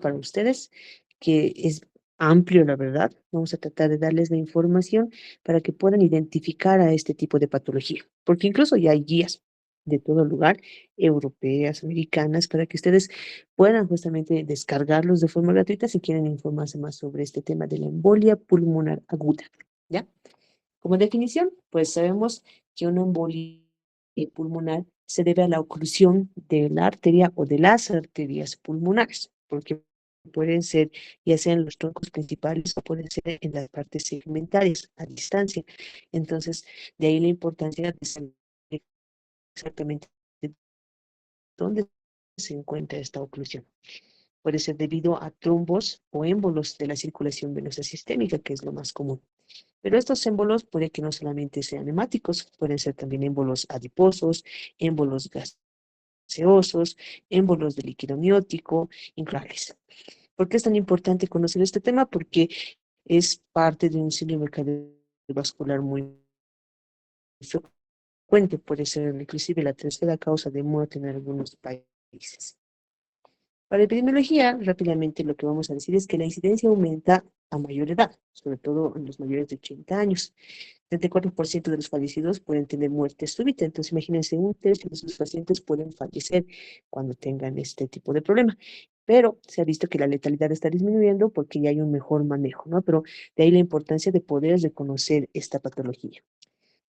para ustedes, que es amplio, la verdad. Vamos a tratar de darles la información para que puedan identificar a este tipo de patología, porque incluso ya hay guías de todo lugar, europeas, americanas, para que ustedes puedan justamente descargarlos de forma gratuita si quieren informarse más sobre este tema de la embolia pulmonar aguda, ¿ya? Como definición, pues sabemos que una embolia pulmonar se debe a la oclusión de la arteria o de las arterias pulmonares, porque pueden ser ya sea en los troncos principales o pueden ser en las partes segmentarias a distancia. Entonces, de ahí la importancia de saber exactamente dónde se encuentra esta oclusión. Puede ser debido a trombos o émbolos de la circulación venosa sistémica, que es lo más común. Pero estos émbolos puede que no solamente sean hemáticos, pueden ser también émbolos adiposos, émbolos gaseosos, émbolos de líquido amniótico, incluso. ¿Por qué es tan importante conocer este tema? Porque es parte de un síndrome cardiovascular muy frecuente, puede ser inclusive la tercera causa de muerte en algunos países. Para epidemiología, rápidamente lo que vamos a decir es que la incidencia aumenta a mayor edad, sobre todo en los mayores de 80 años. 34% de los fallecidos pueden tener muerte súbita, entonces imagínense, un tercio de sus pacientes pueden fallecer cuando tengan este tipo de problema. Pero se ha visto que la letalidad está disminuyendo porque ya hay un mejor manejo, ¿no? Pero de ahí la importancia de poder reconocer esta patología.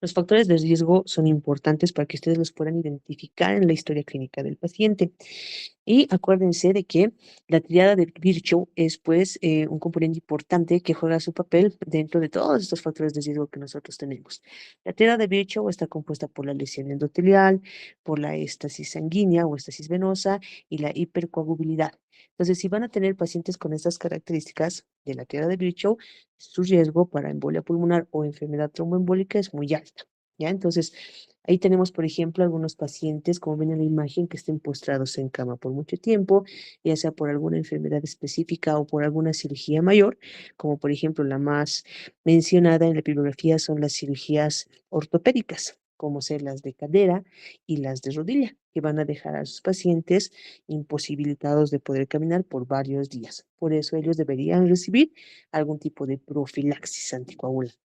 Los factores de riesgo son importantes para que ustedes los puedan identificar en la historia clínica del paciente. Y acuérdense de que la triada de Virchow es pues un componente importante que juega su papel dentro de todos estos factores de riesgo que nosotros tenemos. La triada de Virchow está compuesta por la lesión endotelial, por la estasis sanguínea o estasis venosa y la hipercoagulabilidad. Entonces, si van a tener pacientes con estas características de la triada de Virchow, su riesgo para embolia pulmonar o enfermedad tromboembólica es muy alta. ¿Ya? Entonces, ahí tenemos, por ejemplo, algunos pacientes, como ven en la imagen, que estén postrados en cama por mucho tiempo, ya sea por alguna enfermedad específica o por alguna cirugía mayor, como por ejemplo la más mencionada en la bibliografía son las cirugías ortopédicas, como ser las de cadera y las de rodilla, que van a dejar a sus pacientes imposibilitados de poder caminar por varios días. Por eso ellos deberían recibir algún tipo de profilaxis anticoagulante.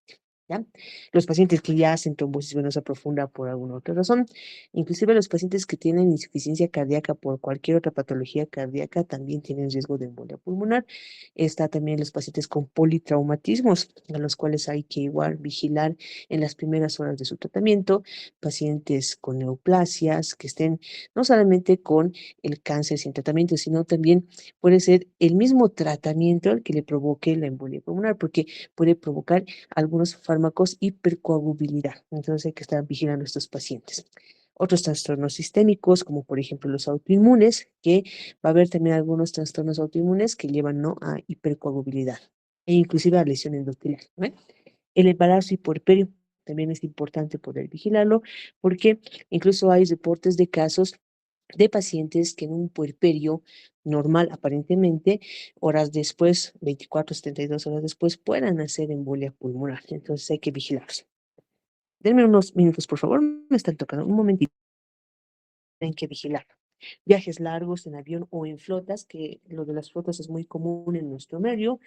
¿Ya? Los pacientes que ya hacen trombosis venosa profunda por alguna otra razón, inclusive los pacientes que tienen insuficiencia cardíaca por cualquier otra patología cardíaca también tienen riesgo de embolia pulmonar. Está también los pacientes con politraumatismos, a los cuales hay que igual vigilar en las primeras horas de su tratamiento, pacientes con neoplasias que estén no solamente con el cáncer sin tratamiento, sino también puede ser el mismo tratamiento el que le provoque la embolia pulmonar, porque puede provocar algunos fármacos hipercoagulabilidad. Entonces hay que estar vigilando a estos pacientes. Otros trastornos sistémicos, como por ejemplo los autoinmunes, que va a haber también algunos trastornos autoinmunes que llevan ¿no? a hipercoagulabilidad e inclusive a lesión endotelial. ¿No? El embarazo y puerperio también es importante poder vigilarlo porque incluso hay reportes de casos de pacientes que en un puerperio normal aparentemente, horas después, 24, 72 horas después, puedan hacer embolia pulmonar. Entonces hay que vigilarse. Denme unos minutos, por favor, me están tocando un momentito. Tienen que vigilar. Viajes largos en avión o en flotas, que lo de las flotas es muy común en nuestro medio,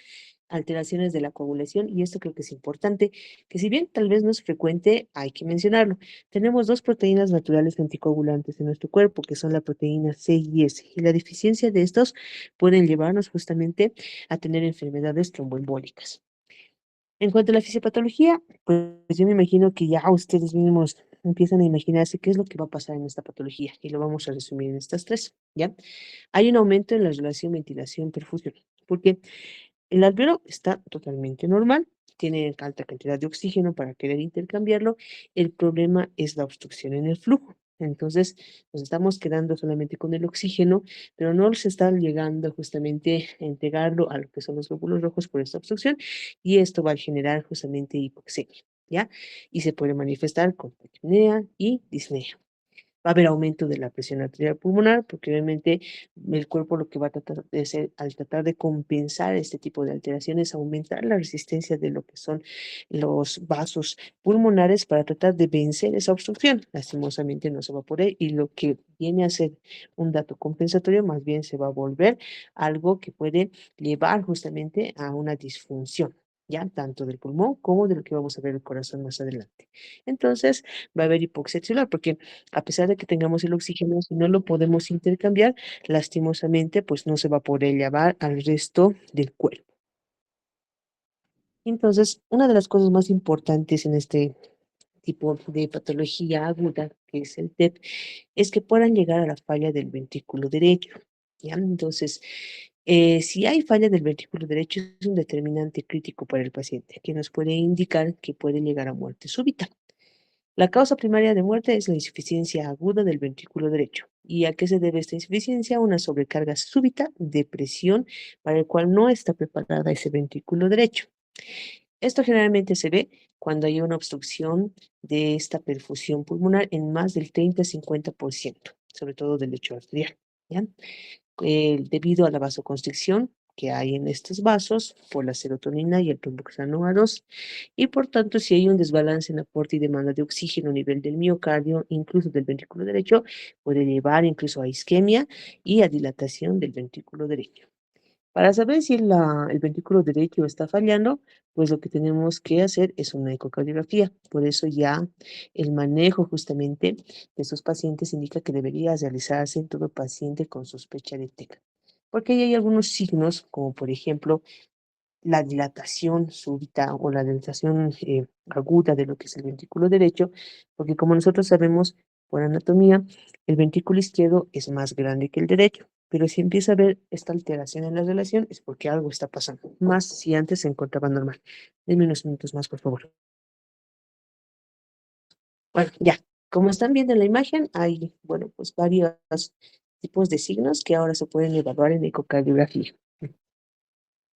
alteraciones de la coagulación, y esto creo que es importante, que si bien tal vez no es frecuente, hay que mencionarlo. Tenemos dos proteínas naturales anticoagulantes en nuestro cuerpo, que son la proteína C y S, y la deficiencia de estos pueden llevarnos justamente a tener enfermedades tromboembólicas. En cuanto a la fisiopatología, pues yo me imagino que ya ustedes mismos empiezan a imaginarse qué es lo que va a pasar en esta patología, y lo vamos a resumir en estas tres, ¿ya? Hay un aumento en la relación ventilación-perfusión, porque el alveolo está totalmente normal, tiene alta cantidad de oxígeno para querer intercambiarlo. El problema es la obstrucción en el flujo. Entonces, nos estamos quedando solamente con el oxígeno, pero no se está llegando justamente a entregarlo a lo que son los glóbulos rojos por esta obstrucción, y esto va a generar justamente hipoxemia, ¿ya? Y se puede manifestar con apnea y disnea. Va a haber aumento de la presión arterial pulmonar, porque obviamente el cuerpo lo que va a tratar de hacer al tratar de compensar este tipo de alteraciones, aumentar la resistencia de lo que son los vasos pulmonares para tratar de vencer esa obstrucción. Lastimosamente no se va a poder y lo que viene a ser un dato compensatorio más bien se va a volver algo que puede llevar justamente a una disfunción, ya tanto del pulmón como de lo que vamos a ver el corazón más adelante. Entonces, va a haber hipoxia axilar, porque a pesar de que tengamos el oxígeno, si no lo podemos intercambiar, lastimosamente, pues no se va a poder llevar al resto del cuerpo. Entonces, una de las cosas más importantes en este tipo de patología aguda, que es el TEP, es que puedan llegar a la falla del ventrículo derecho, ¿ya? Entonces, si hay falla del ventrículo derecho, es un determinante crítico para el paciente, que nos puede indicar que puede llegar a muerte súbita. La causa primaria de muerte es la insuficiencia aguda del ventrículo derecho. ¿Y a qué se debe esta insuficiencia? Una sobrecarga súbita de presión para el cual no está preparada ese ventrículo derecho. Esto generalmente se ve cuando hay una obstrucción de esta perfusión pulmonar en más del 30-50%, sobre todo del lecho arterial, ¿ya? Debido a la vasoconstricción que hay en estos vasos por la serotonina y el tromboxano A2, y por tanto, si hay un desbalance en aporte y demanda de oxígeno a nivel del miocardio, incluso del ventrículo derecho, puede llevar incluso a isquemia y a dilatación del ventrículo derecho. Para saber si el ventrículo derecho está fallando, pues lo que tenemos que hacer es una ecocardiografía. Por eso ya el manejo justamente de esos pacientes indica que debería realizarse en todo paciente con sospecha de TEC. Porque ahí hay algunos signos, como por ejemplo la dilatación súbita o la dilatación aguda de lo que es el ventrículo derecho, porque como nosotros sabemos por anatomía, el ventrículo izquierdo es más grande que el derecho, pero si empieza a haber esta alteración en la relación es porque algo está pasando, más si antes se encontraba normal. Denme unos minutos más, por favor. Bueno, ya, como están viendo en la imagen, hay, bueno, pues varios tipos de signos que ahora se pueden evaluar en ecocardiografía.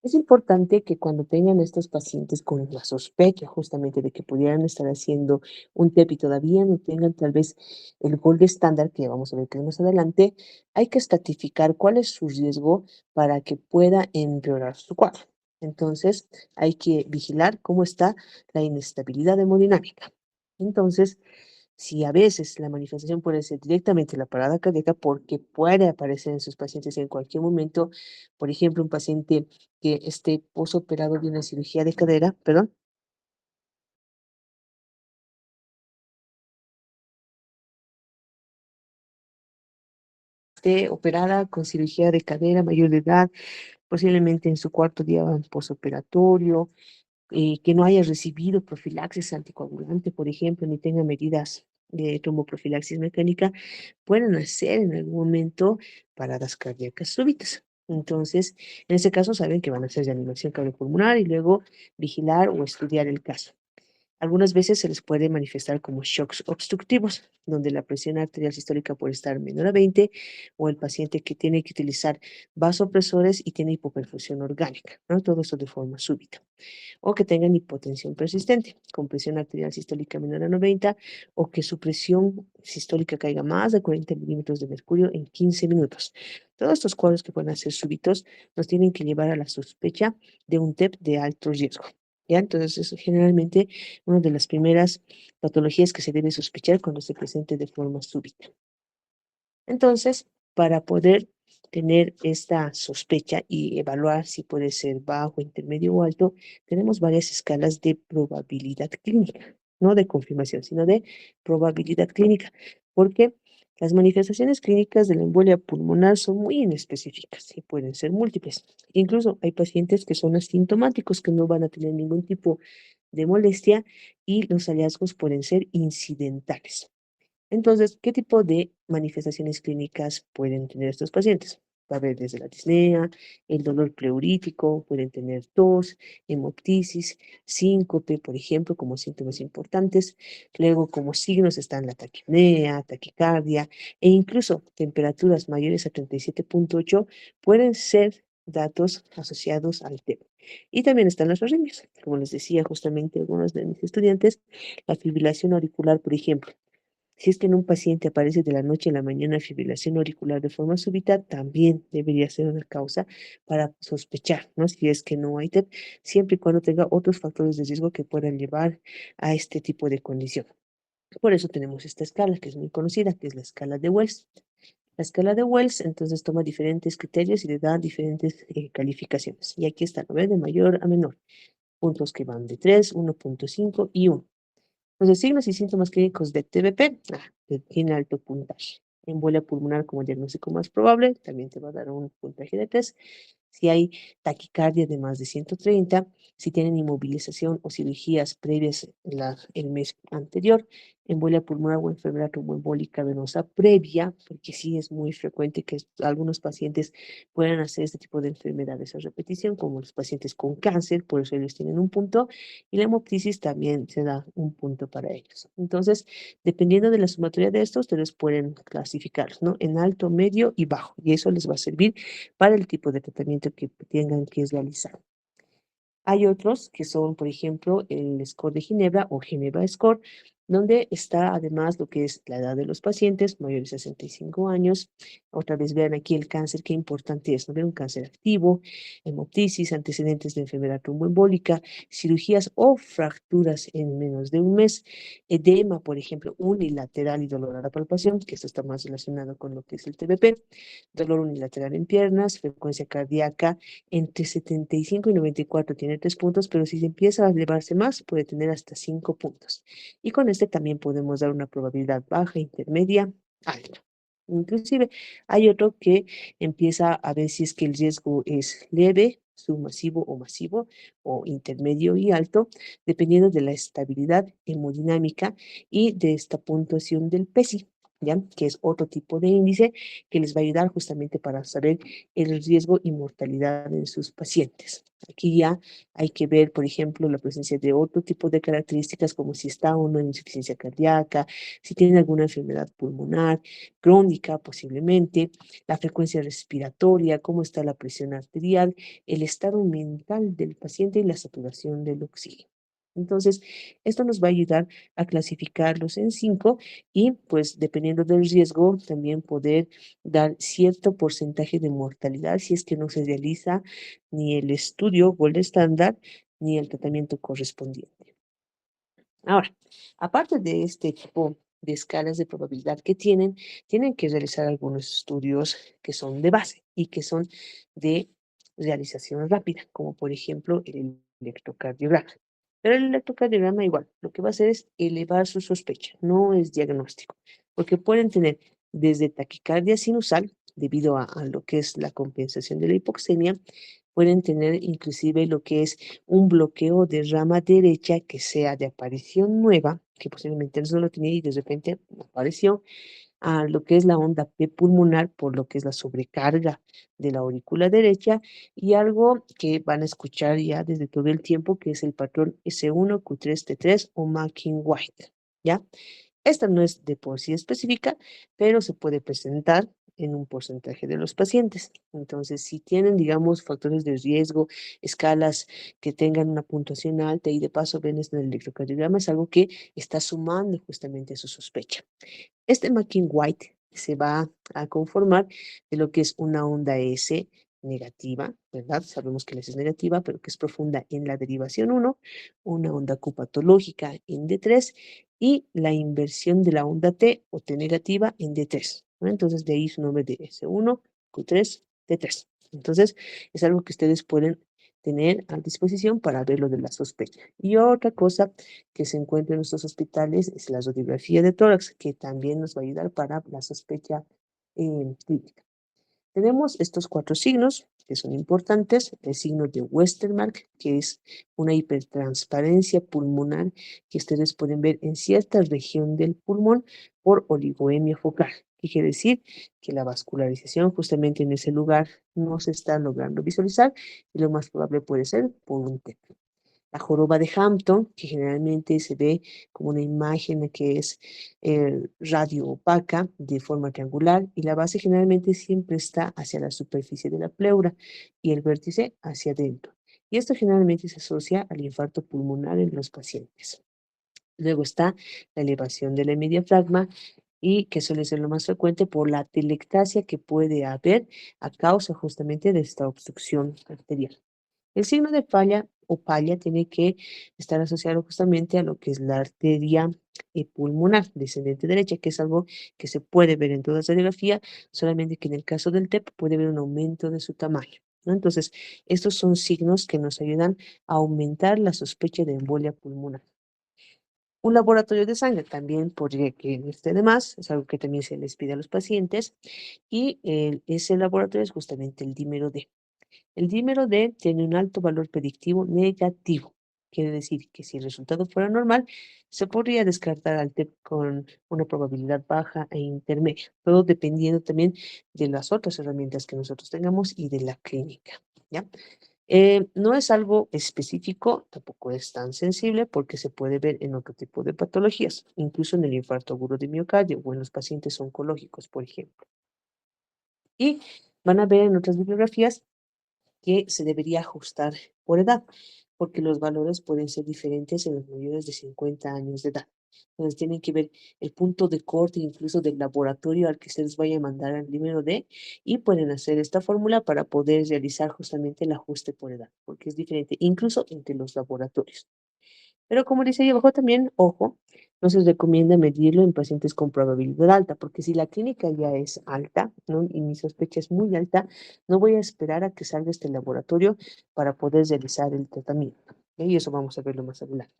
Es importante que cuando tengan estos pacientes con la sospecha justamente de que pudieran estar haciendo un TEP y todavía no tengan tal vez el gold estándar, que vamos a ver que más adelante, hay que estratificar cuál es su riesgo para que pueda empeorar su cuadro. Entonces, hay que vigilar cómo está la inestabilidad hemodinámica. Entonces, si a veces la manifestación puede ser directamente la parada cardíaca, porque puede aparecer en sus pacientes en cualquier momento, por ejemplo, un paciente que esté posoperado de una cirugía de cadera, perdón, esté operada con cirugía de cadera mayor de edad, posiblemente en su cuarto día posoperatorio, que no haya recibido profilaxis anticoagulante, por ejemplo, ni tenga medidas de tromboprofilaxis mecánica, pueden hacer en algún momento paradas cardíacas súbitas. Entonces, en ese caso, saben que van a hacer reanimación cardiopulmonar y luego vigilar o estudiar el caso. Algunas veces se les puede manifestar como shocks obstructivos, donde la presión arterial sistólica puede estar menor a 20 o el paciente que tiene que utilizar vasopresores y tiene hipoperfusión orgánica, ¿no? Todo esto de forma súbita o que tengan hipotensión persistente, con presión arterial sistólica menor a 90 o que su presión sistólica caiga más de 40 milímetros de mercurio en 15 minutos. Todos estos cuadros que pueden ser súbitos nos tienen que llevar a la sospecha de un TEP de alto riesgo. ¿Ya? Entonces, es generalmente una de las primeras patologías que se debe sospechar cuando se presente de forma súbita. Entonces, para poder tener esta sospecha y evaluar si puede ser bajo, intermedio o alto, tenemos varias escalas de probabilidad clínica, no de confirmación, sino de probabilidad clínica, porque las manifestaciones clínicas de la embolia pulmonar son muy inespecíficas y pueden ser múltiples. Incluso hay pacientes que son asintomáticos, que no van a tener ningún tipo de molestia y los hallazgos pueden ser incidentales. Entonces, ¿qué tipo de manifestaciones clínicas pueden tener estos pacientes? Va a haber desde la disnea, el dolor pleurítico, pueden tener tos, hemoptisis, síncope, por ejemplo, como síntomas importantes. Luego, como signos están la taquipnea, taquicardia e incluso temperaturas mayores a 37,8 pueden ser datos asociados al TEP. Y también están las arritmias, como les decía justamente algunos de mis estudiantes, la fibrilación auricular, por ejemplo. Si es que en un paciente aparece de la noche a la mañana fibrilación auricular de forma súbita, también debería ser una causa para sospechar, ¿no? Si es que no hay TEP, siempre y cuando tenga otros factores de riesgo que puedan llevar a este tipo de condición. Por eso tenemos esta escala, que es muy conocida, que es la escala de Wells. La escala de Wells, entonces, toma diferentes criterios y le da diferentes calificaciones. Y aquí está, ¿no ve? De mayor a menor. Puntos que van de 3, 1.5 y 1. Los signos y síntomas clínicos de TBP, que tiene alto puntaje. Embolia pulmonar como diagnóstico más probable, también te va a dar un puntaje de 3. Si hay taquicardia de más de 130, si tienen inmovilización o cirugías previas el mes anterior, embolia pulmonar o enfermedad tromboembólica venosa previa, porque sí es muy frecuente que algunos pacientes puedan hacer este tipo de enfermedades a repetición, como los pacientes con cáncer, por eso ellos tienen un punto, y la hemoptisis también se da un punto para ellos. Entonces, dependiendo de la sumatoria de estos, ustedes pueden clasificarlos, ¿no? En alto, medio y bajo, y eso les va a servir para el tipo de tratamiento que tengan que realizar. Hay otros que son, por ejemplo, el score de Ginebra o Ginebra Score, donde está además lo que es la edad de los pacientes, mayores de 65 años. Otra vez vean aquí el cáncer, qué importante es, ¿no? Ver un cáncer activo, hemoptisis, antecedentes de enfermedad tromboembólica, cirugías o fracturas en menos de un mes, edema, por ejemplo, unilateral y dolor a la palpación, que esto está más relacionado con lo que es el TBP, dolor unilateral en piernas, frecuencia cardíaca entre 75 y 94 tiene 3 puntos, pero si se empieza a elevarse más, puede tener hasta 5 puntos. Y con este también podemos dar una probabilidad baja, intermedia, alta. Inclusive hay otro que empieza a ver si es que el riesgo es leve, submasivo o masivo, o intermedio y alto, dependiendo de la estabilidad hemodinámica y de esta puntuación del PESI, ¿ya? Que es otro tipo de índice que les va a ayudar justamente para saber el riesgo y mortalidad en sus pacientes. Aquí ya hay que ver, por ejemplo, la presencia de otro tipo de características, como si está o no en insuficiencia cardíaca, si tiene alguna enfermedad pulmonar, crónica posiblemente, la frecuencia respiratoria, cómo está la presión arterial, el estado mental del paciente y la saturación del oxígeno. Entonces, esto nos va a ayudar a clasificarlos en 5 y, pues, dependiendo del riesgo, también poder dar cierto porcentaje de mortalidad si es que no se realiza ni el estudio gold estándar ni el tratamiento correspondiente. Ahora, aparte de este tipo de escalas de probabilidad que tienen que realizar algunos estudios que son de base y que son de realización rápida, como por ejemplo el electrocardiograma. Pero el electrocardiograma igual, lo que va a hacer es elevar su sospecha, no es diagnóstico, porque pueden tener desde taquicardia sinusal, debido a lo que es la compensación de la hipoxemia, pueden tener inclusive lo que es un bloqueo de rama derecha que sea de aparición nueva, que posiblemente no lo tenía y de repente apareció, a lo que es la onda P pulmonar por lo que es la sobrecarga de la aurícula derecha y algo que van a escuchar ya desde todo el tiempo que es el patrón S1, Q3, T3 o Mackin White, ¿ya? Esta no es de por sí específica, pero se puede presentar en un porcentaje de los pacientes. Entonces, si tienen, digamos, factores de riesgo, escalas que tengan una puntuación alta y de paso ven esto en el electrocardiograma, es algo que está sumando justamente a su sospecha. Este Mackin White se va a conformar de lo que es una onda S negativa, ¿verdad? Sabemos que la S es negativa, pero que es profunda en la derivación 1, una onda Q patológica en D3 y la inversión de la onda T o T negativa en D3, ¿no? Entonces, de ahí su nombre de S1, Q3, T3. Entonces, es algo que ustedes pueden tener a disposición para ver lo de la sospecha. Y otra cosa que se encuentra en nuestros hospitales es la radiografía de tórax, que también nos va a ayudar para la sospecha clínica. Tenemos estos 4 signos que son importantes. El signo de Westermarck, que es una hipertransparencia pulmonar que ustedes pueden ver en cierta región del pulmón por oligoemia focal. ¿Qué quiere decir? Que la vascularización justamente en ese lugar no se está logrando visualizar y lo más probable puede ser por un TEP. La joroba de Hampton, que generalmente se ve como una imagen que es radio opaca de forma triangular y la base generalmente siempre está hacia la superficie de la pleura y el vértice hacia adentro. Y esto generalmente se asocia al infarto pulmonar en los pacientes. Luego está la elevación de la diafragma y que suele ser lo más frecuente por la telectasia que puede haber a causa justamente de esta obstrucción arterial. El signo de falla o palla tiene que estar asociado justamente a lo que es la arteria pulmonar descendente derecha, que es algo que se puede ver en toda radiografía, solamente que en el caso del TEP puede haber un aumento de su tamaño, ¿no? Entonces, estos son signos que nos ayudan a aumentar la sospecha de embolia pulmonar. Un laboratorio de sangre también podría que esté de más, es algo que también se les pide a los pacientes, y ese laboratorio es justamente el dímero D. El dímero D tiene un alto valor predictivo negativo. Quiere decir que si el resultado fuera normal, se podría descartar al TEP con una probabilidad baja e intermedia, todo dependiendo también de las otras herramientas que nosotros tengamos y de la clínica, ¿ya? No es algo específico, tampoco es tan sensible porque se puede ver en otro tipo de patologías, incluso en el infarto agudo de miocardio o en los pacientes oncológicos, por ejemplo. Y van a ver en otras bibliografías que se debería ajustar por edad, porque los valores pueden ser diferentes en los mayores de 50 años de edad. Entonces tienen que ver el punto de corte incluso del laboratorio al que se les vaya a mandar el número D y pueden hacer esta fórmula para poder realizar justamente el ajuste por edad, porque es diferente incluso entre los laboratorios. Pero como dice ahí abajo también, ojo, no se recomienda medirlo en pacientes con probabilidad alta, porque si la clínica ya es alta, ¿no? Y mi sospecha es muy alta, no voy a esperar a que salga este laboratorio para poder realizar el tratamiento. Y eso vamos a verlo más adelante.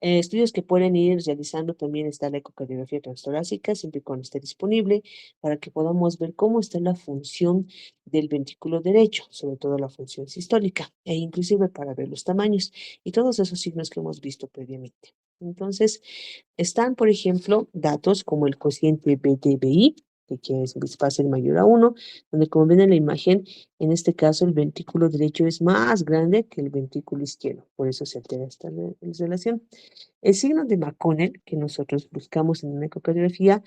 Estudios que pueden ir realizando también está la ecocardiografía transtorácica, siempre y cuando esté disponible, para que podamos ver cómo está la función del ventrículo derecho, sobre todo la función sistólica, e inclusive para ver los tamaños y todos esos signos que hemos visto previamente. Entonces, están, por ejemplo, datos como el cociente BDBI, que es, va a ser mayor a 1, donde como ven en la imagen, en este caso el ventrículo derecho es más grande que el ventrículo izquierdo, por eso se altera esta relación. El signo de McConnell, que nosotros buscamos en una ecocardiografía,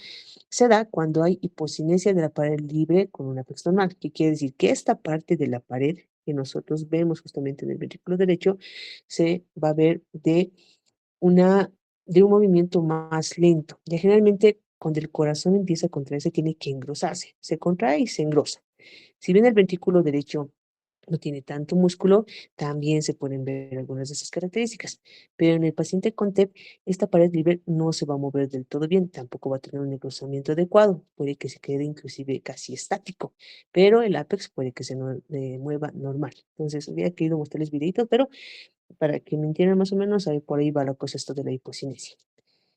se da cuando hay hipocinesia de la pared libre con un apex normal, que quiere decir que esta parte de la pared que nosotros vemos justamente en el ventrículo derecho se va a ver una, de un movimiento más lento. Ya generalmente cuando el corazón empieza a contraerse tiene que engrosarse, se contrae y se engrosa. Si bien el ventrículo derecho no tiene tanto músculo, también se pueden ver algunas de esas características. Pero en el paciente con TEP, esta pared libre no se va a mover del todo bien, tampoco va a tener un engrosamiento adecuado, puede que se quede inclusive casi estático, pero el ápex puede que se mueva normal. Entonces, había querido mostrarles videitos, pero para que me entiendan más o menos, ahí por ahí va la cosa esto de la hipocinesia.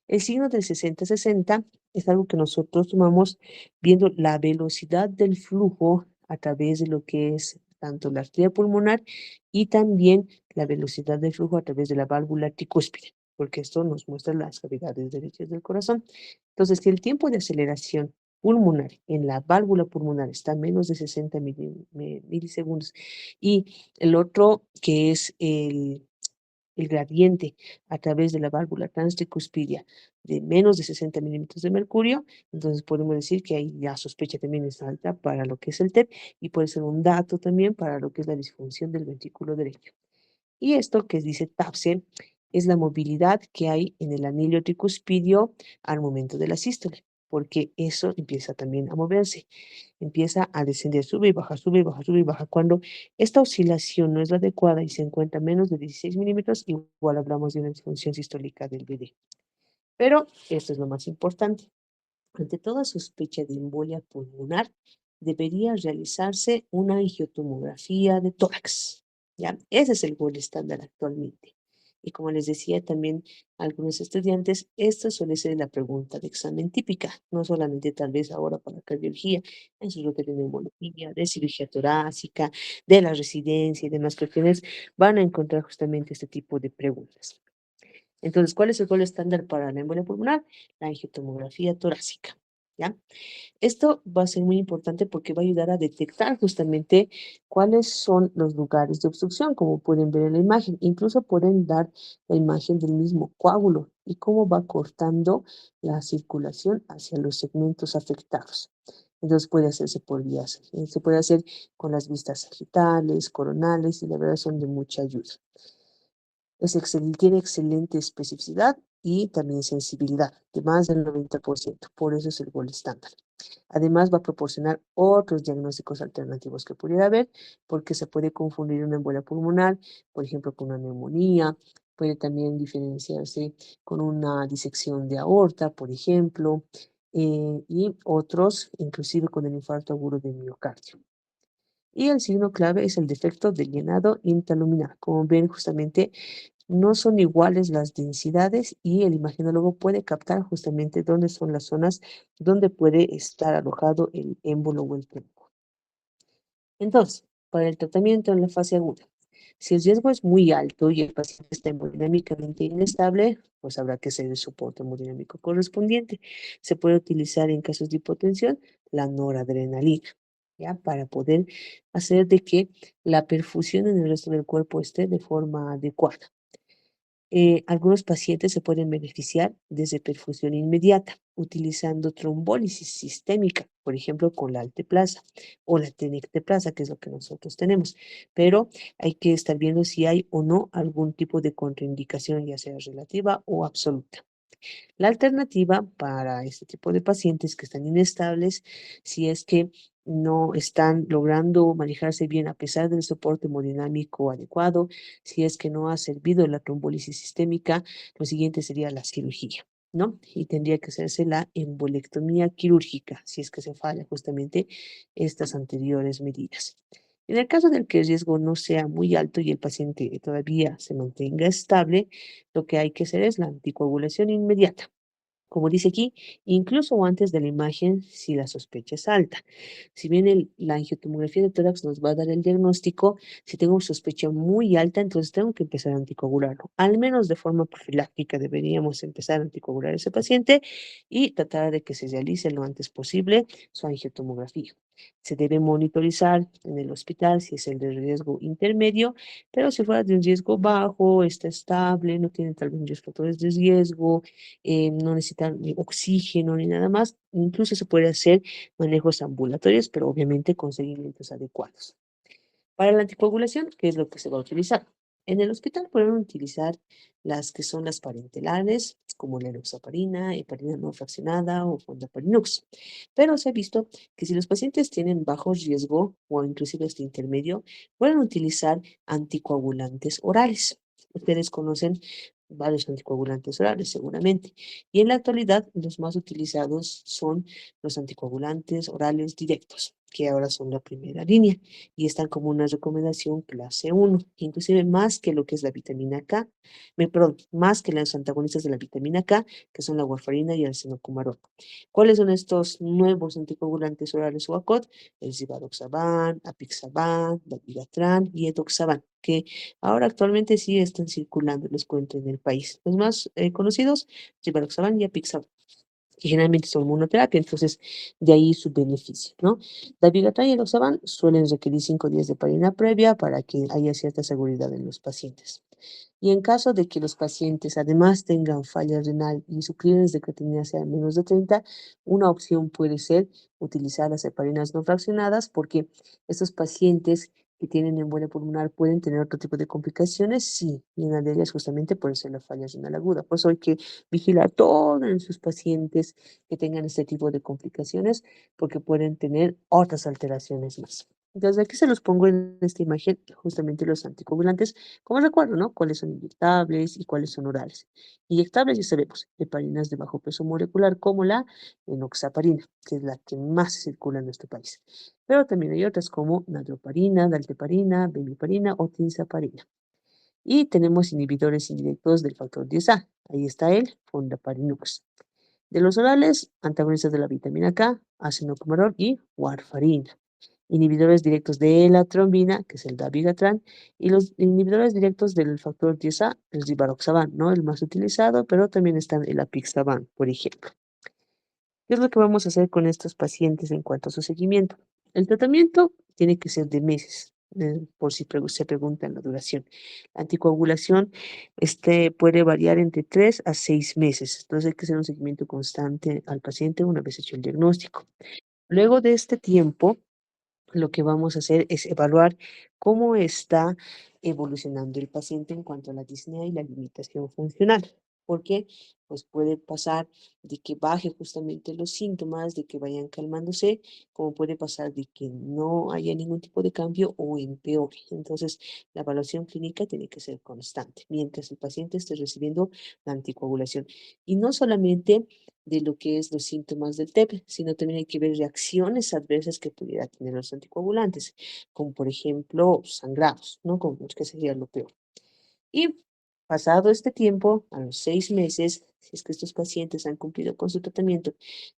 El signo del 60-60 es algo que nosotros tomamos viendo la velocidad del flujo a través de lo que es tanto la arteria pulmonar y también la velocidad del flujo a través de la válvula tricúspide, porque esto nos muestra las cavidades derechas del corazón. Entonces, si el tiempo de aceleración pulmonar en la válvula pulmonar está a menos de 60 milisegundos y el otro que es el gradiente a través de la válvula transtricuspidia de menos de 60 milímetros de mercurio, entonces podemos decir que ahí la sospecha también es alta para lo que es el TEP y puede ser un dato también para lo que es la disfunción del ventrículo derecho. Y esto que dice TAPSE es la movilidad que hay en el anillo tricuspidio al momento de la sístole, porque eso empieza también a moverse, empieza a descender, sube y baja, sube y baja, sube y baja. Cuando esta oscilación no es la adecuada y se encuentra menos de 16 milímetros, igual hablamos de una disfunción sistólica del BD. Pero esto es lo más importante. Ante toda sospecha de embolia pulmonar, debería realizarse una angiotomografía de tórax. ¿Ya? Ese es el gol estándar actualmente. Y como les decía también a algunos estudiantes, esta suele ser la pregunta de examen típica, no solamente tal vez ahora para cardiología, en sus rutas de neumología, de cirugía torácica, de la residencia y demás cuestiones, van a encontrar justamente este tipo de preguntas. Entonces, ¿cuál es el gol estándar para la embolia pulmonar? La angiotomografía torácica. ¿Ya? Esto va a ser muy importante porque va a ayudar a detectar justamente cuáles son los lugares de obstrucción, como pueden ver en la imagen. Incluso pueden dar la imagen del mismo coágulo y cómo va cortando la circulación hacia los segmentos afectados. Entonces puede hacerse por vías, se puede hacer con las vistas sagiitales, coronales y la verdad son de mucha ayuda. Tiene excelente especificidad y también sensibilidad de más del 90%. Por eso es el gol estándar. Además, va a proporcionar otros diagnósticos alternativos que pudiera haber, porque se puede confundir una embolia pulmonar, por ejemplo, con una neumonía, puede también diferenciarse con una disección de aorta, por ejemplo, y otros, inclusive con el infarto agudo de miocardio. Y el signo clave es el defecto de llenado intraluminar. Como ven, justamente no son iguales las densidades y el imaginólogo puede captar justamente dónde son las zonas donde puede estar alojado el émbolo o el trombo. Entonces, para el tratamiento en la fase aguda, si el riesgo es muy alto y el paciente está hemodinámicamente inestable, pues habrá que hacer el soporte hemodinámico correspondiente. Se puede utilizar en casos de hipotensión la noradrenalina, ¿ya? Para poder hacer de que la perfusión en el resto del cuerpo esté de forma adecuada. Algunos pacientes se pueden beneficiar desde perfusión inmediata, utilizando trombólisis sistémica, por ejemplo, con la alteplasa o la tenecteplasa, que es lo que nosotros tenemos. Pero hay que estar viendo si hay o no algún tipo de contraindicación, ya sea relativa o absoluta. La alternativa para este tipo de pacientes que están inestables, si es que no están logrando manejarse bien a pesar del soporte hemodinámico adecuado, si es que no ha servido la trombólisis sistémica, lo siguiente sería la cirugía, ¿no? Y tendría que hacerse la embolectomía quirúrgica, si es que se falla justamente estas anteriores medidas. En el caso del que el riesgo no sea muy alto y el paciente todavía se mantenga estable, lo que hay que hacer es la anticoagulación inmediata. Como dice aquí, incluso antes de la imagen, si la sospecha es alta. Si bien la angiotomografía de tórax nos va a dar el diagnóstico, si tengo sospecha muy alta, entonces tengo que empezar a anticoagularlo. Al menos de forma profiláctica deberíamos empezar a anticoagular a ese paciente y tratar de que se realice lo antes posible su angiotomografía. Se debe monitorizar en el hospital si es el de riesgo intermedio, pero si fuera de un riesgo bajo, está estable, no tiene tal vez muchos factores de riesgo, no necesitan ni oxígeno ni nada más. Incluso se puede hacer manejos ambulatorios, pero obviamente con seguimientos adecuados. Para la anticoagulación, ¿qué es lo que se va a utilizar? En el hospital pueden utilizar las que son las parentelares, como la enoxaparina, heparina no fraccionada o fondaparinux. Pero se ha visto que si los pacientes tienen bajo riesgo o inclusive este intermedio, pueden utilizar anticoagulantes orales. Ustedes conocen varios anticoagulantes orales seguramente. Y en la actualidad los más utilizados son los anticoagulantes orales directos, que ahora son la primera línea y están como una recomendación clase 1, inclusive más que lo que es la vitamina K, perdón, más que los antagonistas de la vitamina K, que son la warfarina y el senocumarol. ¿Cuáles son estos nuevos anticoagulantes orales o ACOT? El civaroxaban, apixaban, dabigatran y edoxaban, que ahora actualmente sí están circulando, les cuento, en el país. Los más conocidos, civaroxaban y apixaban que generalmente son monoterapia, entonces de ahí su beneficio, ¿no? Dabigatran y edoxaban suelen requerir 5 días de parina previa para que haya cierta seguridad en los pacientes. Y en caso de que los pacientes además tengan falla renal y su clearance de creatinina sea menos de 30, una opción puede ser utilizar las heparinas no fraccionadas porque estos pacientes que tienen embolia pulmonar pueden tener otro tipo de complicaciones, sí, y una de ellas justamente puede ser la falla renal aguda. Por eso hay que vigilar todos en sus pacientes que tengan este tipo de complicaciones porque pueden tener otras alteraciones más. Entonces aquí se los pongo en esta imagen justamente los anticoagulantes como recuerdo, ¿no? Cuáles son inyectables y cuáles son orales. Inyectables ya sabemos, heparinas de bajo peso molecular como la enoxaparina, que es la que más circula en nuestro país. Pero también hay otras como natroparina, dalteparina, bemiparina o tinzaparina. Y tenemos inhibidores indirectos del factor 10A. Ahí está el fondaparinux. De los orales, antagonistas de la vitamina K, ácido cumarol y warfarina. Inhibidores directos de la trombina, que es el dabigatran, y los inhibidores directos del factor 10A, el rivaroxaban, ¿no? El más utilizado, pero también están el apixaban, por ejemplo. ¿Qué es lo que vamos a hacer con estos pacientes en cuanto a su seguimiento? El tratamiento tiene que ser de meses, por si se preguntan la duración. La anticoagulación puede variar entre 3 a 6 meses, entonces hay que hacer un seguimiento constante al paciente una vez hecho el diagnóstico. Luego de este tiempo, lo que vamos a hacer es evaluar cómo está evolucionando el paciente en cuanto a la disnea y la limitación funcional. porque pues puede pasar de que baje justamente los síntomas, de que vayan calmándose, como puede pasar de que no haya ningún tipo de cambio o empeore. Entonces, la evaluación clínica tiene que ser constante mientras el paciente esté recibiendo la anticoagulación. Y no solamente de lo que es los síntomas del TEP, sino también hay que ver reacciones adversas que pudiera tener los anticoagulantes, como por ejemplo sangrados, ¿no? Como que sería lo peor. Y pasado este tiempo, a los 6 meses, si es que estos pacientes han cumplido con su tratamiento,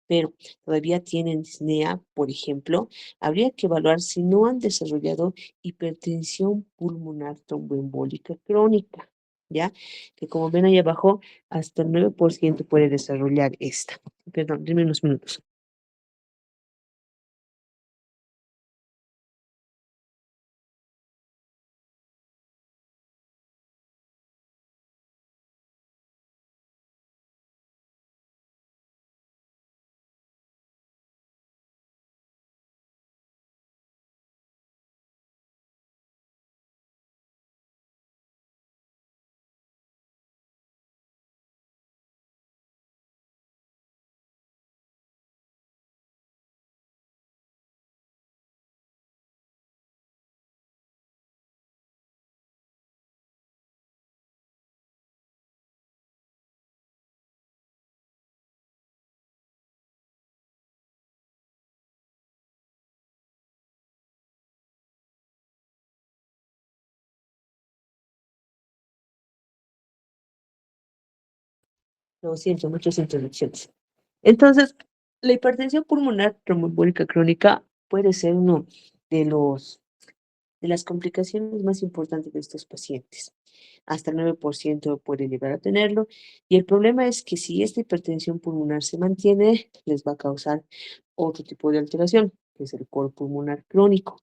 pero todavía tienen disnea, por ejemplo, habría que evaluar si no han desarrollado hipertensión pulmonar tromboembólica crónica, ¿ya? Que como ven ahí abajo, hasta el 9% puede desarrollar esta. Perdón, dime unos minutos. Lo siento, muchas introducciones. Entonces, la hipertensión pulmonar tromboembólica crónica puede ser uno de los de las complicaciones más importantes de estos pacientes. Hasta el 9% puede llegar a tenerlo. Y el problema es que si esta hipertensión pulmonar se mantiene, les va a causar otro tipo de alteración, que es el coro pulmonar crónico,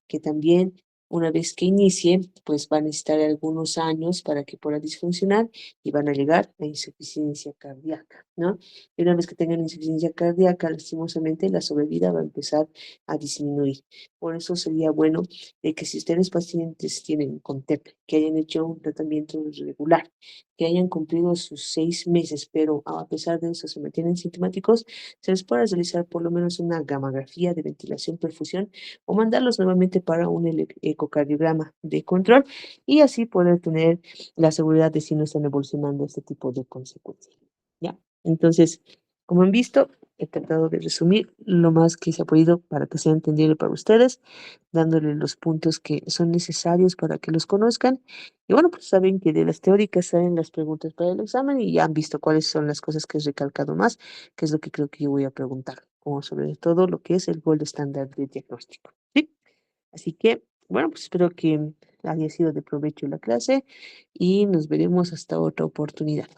que también una vez que inicie, pues va a necesitar algunos años para que pueda disfuncionar y van a llegar a insuficiencia cardíaca, ¿no? Y una vez que tengan insuficiencia cardíaca, lastimosamente la sobrevida va a empezar a disminuir. Por eso sería bueno de que si ustedes pacientes tienen con TEP, que hayan hecho un tratamiento regular, que hayan cumplido sus 6 meses, pero a pesar de eso se mantienen sintomáticos, se les puede realizar por lo menos una gamografía de ventilación perfusión o mandarlos nuevamente para un ecocardiograma de control y así poder tener la seguridad de si no están evolucionando este tipo de consecuencias. ¿Ya? Entonces, como han visto, he tratado de resumir lo más que se ha podido para que sea entendible para ustedes, dándole los puntos que son necesarios para que los conozcan. Y bueno, pues saben que de las teóricas salen las preguntas para el examen y ya han visto cuáles son las cosas que he recalcado más, que es lo que creo que yo voy a preguntar, como sobre todo lo que es el gol estándar de diagnóstico. ¿Sí? Así que, bueno, pues espero que haya sido de provecho la clase y nos veremos hasta otra oportunidad.